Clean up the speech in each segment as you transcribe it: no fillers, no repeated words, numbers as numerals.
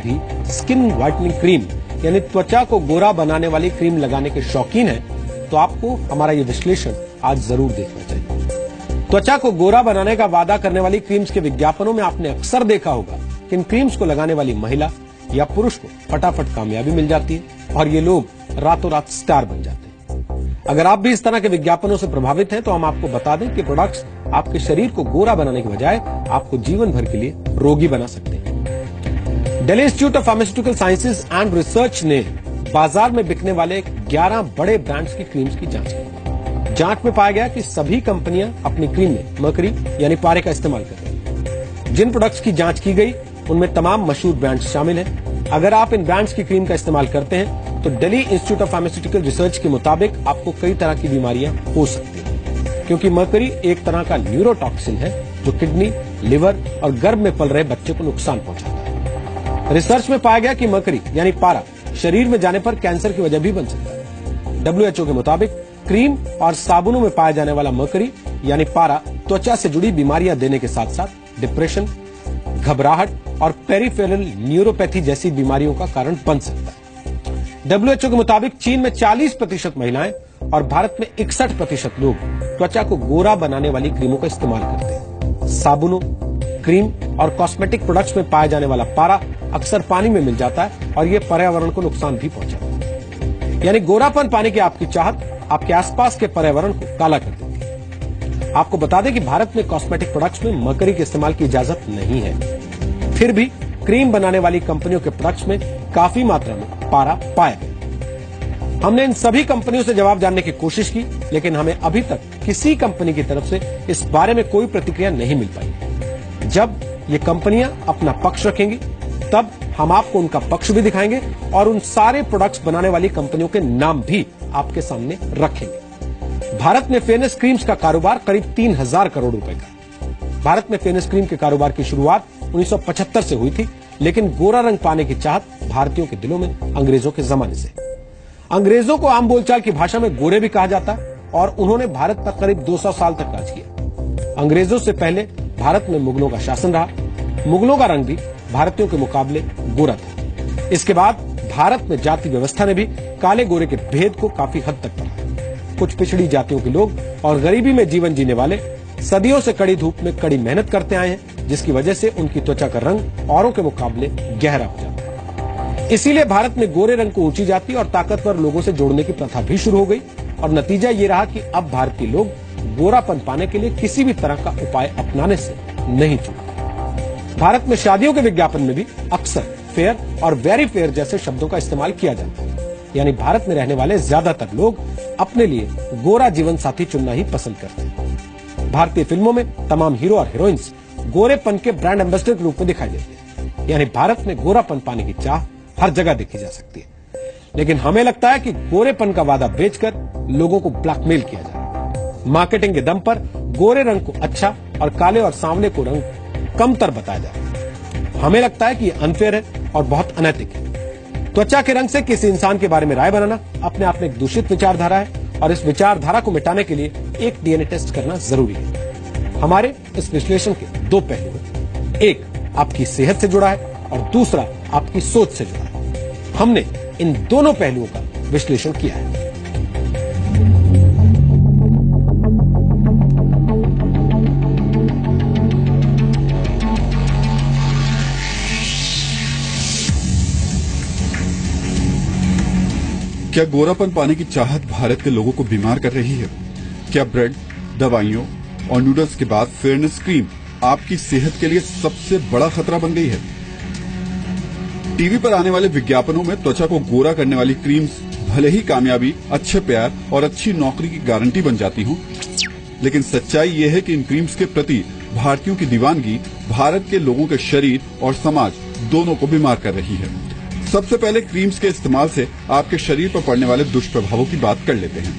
भी skin whitening cream यानी त्वचा को गोरा बनाने वाली क्रीम लगाने के शौकीन हैं, तो आपको हमारा ये विश्लेषण आज जरूर देखना चाहिए। त्वचा को गोरा बनाने का वादा करने वाली क्रीम्स के विज्ञापनों में आपने अक्सर देखा होगा कि इन क्रीम्स को लगाने वाली महिला या पुरुष को फटाफट कामयाबी मिल जाती है और ये लोग रातों रात स्टार बन जाते हैं। अगर आप भी इस तरह के विज्ञापनों से प्रभावित हैं तो हम आपको बता दें कि प्रोडक्ट्स आपके शरीर को गोरा बनाने के बजाय आपको जीवन भर के लिए रोगी बना सकते हैं। Delhi institute of pharmaceutical sciences and research ने बाजार में बिकने वाले 11 बड़े ब्रांड्स की क्रीम्स की जांच की। जांच में पाया गया कि सभी कंपनियां अपनी क्रीम में मरकरी यानी पारे का इस्तेमाल कर रही हैं। जिन प्रोडक्ट्स की जांच की गई उनमें तमाम मशहूर ब्रांड्स शामिल हैं। अगर आप इन ब्रांड्स की क्रीम का इस्तेमाल करते हैं तो Delhi institute of pharmaceutical research के मुताबिक आपको कई तरह की बीमारियां हो सकती हैं, क्योंकि मरकरी एक तरह का न्यूरोटॉक्सिन है जो किडनी, लिवर और गर्भ में पल रहे बच्चे को नुकसान पहुंचाता है। रिसर्च में पाया गया कि मरकरी यानी पारा शरीर में जाने पर कैंसर की वजह भी बन सकता है। WHO के मुताबिक क्रीम और साबुनों में पाया जाने वाला मरकरी यानी पारा त्वचा से जुड़ी बीमारियां देने के साथ साथ डिप्रेशन, घबराहट और पेरिफेरल न्यूरोपैथी जैसी बीमारियों का कारण बन सकता है। WHO के मुताबिक चीन में 40% महिलाएं और भारत में 61% लोग त्वचा को गोरा बनाने वाली क्रीमों का इस्तेमाल करते हैं। साबुनों, क्रीम और कॉस्मेटिक प्रोडक्ट्स में पाया जाने वाला पारा अक्सर पानी में मिल जाता है और यह पर्यावरण को नुकसान भी पहुंचाता है। यानी गोरापन पाने की आपकी चाहत आपके आसपास के पर्यावरण को काला कर देती है। आपको बता दें कि भारत में कॉस्मेटिक प्रोडक्ट्स में मरकरी के इस्तेमाल की इजाजत नहीं है। फिर भी क्रीम बनाने वाली कंपनियों के प्रोडक्ट्स में काफी मात्रा में पारा पाया गया। हमने इन सभी कंपनियों से जवाब जानने की कोशिश की, लेकिन हमें अभी तक किसी कंपनी की तरफ से इस बारे में कोई प्रतिक्रिया नहीं मिल पाई। जब ये कंपनियां अपना पक्ष रखेंगी तब हम आपको उनका पक्ष भी दिखाएंगे और उन सारे प्रोडक्ट्स बनाने वाली कंपनियों के नाम भी आपके सामने रखेंगे। भारत में फेयरनेस क्रीम्स का कारोबार करीब 3000 करोड़ रुपए का। भारत में फेयरनेस क्रीम के कारोबार की शुरुआत 1975 से हुई थी, लेकिन गोरा रंग पाने की चाहत भारतीयों के दिलों में अंग्रेजों के जमाने से। अंग्रेजों को आम बोलचाल की भाषा में गोरे भी कहा जाता है और उन्होंने भारत पर करीब 200 साल तक राज किया। अंग्रेजों से पहले भारत में मुगलों का शासन रहा। मुगलों का रंग भी भारतीयों के मुकाबले गोरा था। इसके बाद भारत में जाति व्यवस्था ने भी काले गोरे के भेद को काफी हद तक बढ़ाया। कुछ पिछड़ी जातियों के लोग और गरीबी में जीवन जीने वाले सदियों से कड़ी धूप में कड़ी मेहनत करते आए हैं, जिसकी वजह से उनकी त्वचा का रंग औरों के मुकाबले गहरा हो जाता है। इसीलिए भारत में गोरे रंग को ऊंची जाति और ताकतवर लोगों से जोड़ने की प्रथा भी शुरू हो गई और नतीजा ये रहा कि अब भारतीय लोग गोरापन पाने के लिए किसी भी तरह का उपाय अपनाने से नहीं चूकते। भारत में शादियों के विज्ञापन में भी अक्सर फेयर और वेरी फेयर जैसे शब्दों का इस्तेमाल किया जाता है। यानी भारत में रहने वाले ज्यादातर लोग अपने लिए गोरा जीवन साथी चुनना ही पसंद करते हैं। भारतीय फिल्मों में तमाम हीरो और हीरोइंस गोरेपन के ब्रांड एम्बेसडर के रूप में दिखाई देते हैं। यानी भारत में गोरापन पाने की चाह हर जगह देखी जा सकती है। लेकिन हमें लगता है कि गोरेपन का वादा बेचकर लोगों को ब्लैकमेल किया जा रहा है। मार्केटिंग के दम पर गोरे रंग को अच्छा और काले और सांवले को रंग कमतर बताया जा रहा है। हमें लगता है कि यह अनफेयर है और बहुत अनैतिक है। त्वचा के रंग से किसी इंसान के बारे में राय बनाना अपने आप में एक दूषित विचारधारा है और इस विचारधारा को मिटाने के लिए एक डीएनए टेस्ट करना जरूरी है। हमारे इस विश्लेषण के दो पहलू हैं। एक आपकी सेहत से जुड़ा है और दूसरा आपकी सोच से जुड़ा है। हमने इन दोनों पहलुओं का विश्लेषण किया है। क्या गोरापन पाने की चाहत भारत के लोगों को बीमार कर रही है? क्या ब्रेड, दवाइयों और नूडल्स के बाद फेयरनेस क्रीम आपकी सेहत के लिए सबसे बड़ा खतरा बन गई है? टीवी पर आने वाले विज्ञापनों में त्वचा को गोरा करने वाली क्रीम्स भले ही कामयाबी, अच्छे प्यार और अच्छी नौकरी की गारंटी बन जाती हों, लेकिन सच्चाई ये है कि इन क्रीम्स के प्रति भारतीयों की दीवानगी भारत के लोगों के शरीर और समाज दोनों को बीमार कर रही है। सबसे पहले क्रीम्स के इस्तेमाल से आपके शरीर पर पड़ने वाले दुष्प्रभावों की बात कर लेते हैं।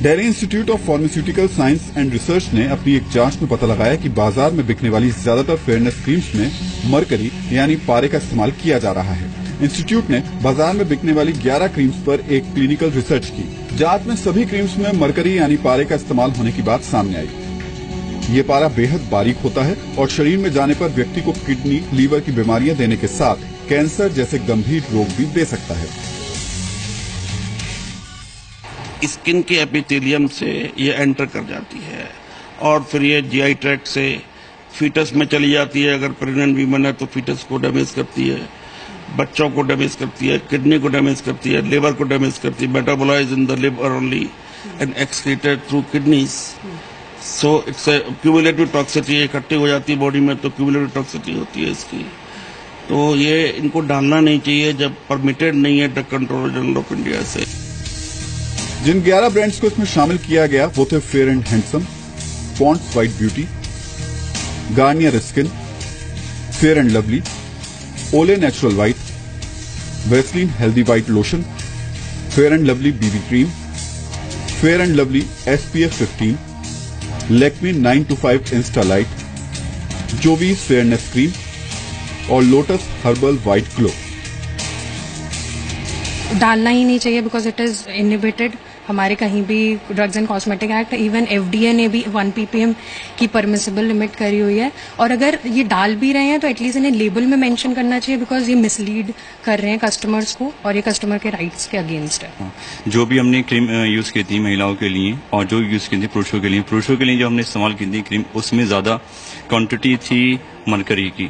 Delhi institute of pharmaceutical science and research ने अपनी एक जांच में पता लगाया कि बाजार में बिकने वाली ज्यादातर फेयरनेस क्रीम्स में मरकरी यानी पारे का इस्तेमाल किया जा रहा है। इंस्टीट्यूट ने बाजार में बिकने वाली 11 क्रीम्स पर एक क्लिनिकल रिसर्च की। जांच में सभी क्रीम्स में मरकरी यानी पारे का इस्तेमाल होने की बात सामने आई। ये पारा बेहद बारीक होता है और शरीर में जाने पर व्यक्ति को किडनी, लीवर की बीमारियां देने के साथ कैंसर जैसे गंभीर रोग भी दे सकता है। स्किन के एपिथेलियम से ये एंटर कर जाती है और फिर ये जीआई ट्रैक्ट से फीटस में चली जाती है। अगर प्रेग्नेंट वीमन है तो फीटस को डैमेज करती है, बच्चों को डैमेज करती है, किडनी को डैमेज करती है, लिवर को डैमेज करती है। Metabolise in the liver only and excreted through kidneys. So it's a cumulative toxicity, इकट्ठी हो जाती है बॉडी में तो क्यूमुलेटिव टॉक्सिटी होती है इसकी। तो ये इनको डालना नहीं चाहिए जब परमिटेड नहीं है drug controller general of India से। जिन 11 ब्रांड्स को इसमें शामिल किया गया वो थे fair and handsome, Pond's white beauty, Garnier skin, fair and lovely, Olay natural white, Vaseline healthy white lotion, fair and lovely BB cream, fair and lovely SPF 15, Lakme 925 insta light, Jovees fairness cream और Lotus herbal white glow. डालना ही नहीं चाहिए because it is inhibited. हमारे कहीं भी drugs and cosmetic act, even FDA ने भी 1 ppm की परमिसिबल लिमिट करी हुई है। और अगर ये डाल भी रहे हैं तो एटलीस्ट इन्हें लेबल में मेंशन करना चाहिए बिकॉज ये मिसलीड कर रहे हैं कस्टमर्स को और ये कस्टमर के राइट्स के अगेंस्ट है। जो भी हमने क्रीम यूज की थी महिलाओं के लिए और जो यूज की थी पुरुषों के लिए जो हमने इस्तेमाल की थी क्रीम, उसमें ज्यादा क्वांटिटी थी मरकरी की,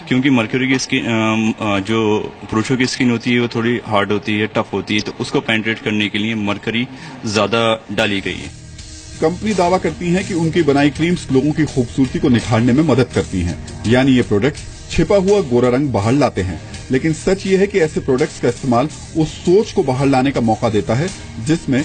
क्योंकि मरकरी की स्किन जो पुरुषों की स्किन होती है वो थोड़ी हार्ड होती है, टफ होती है, तो उसको पेनिट्रेट करने के लिए मरकरी ज्यादा डाली गई है। कंपनी दावा करती है कि उनकी बनाई क्रीम्स लोगों की खूबसूरती को निखारने में मदद करती हैं, यानी ये प्रोडक्ट्स छिपा हुआ गोरा रंग बाहर लाते हैं। लेकिन सच ये है कि ऐसे प्रोडक्ट्स का इस्तेमाल उस सोच को बाहर लाने का मौका देता है जिसमें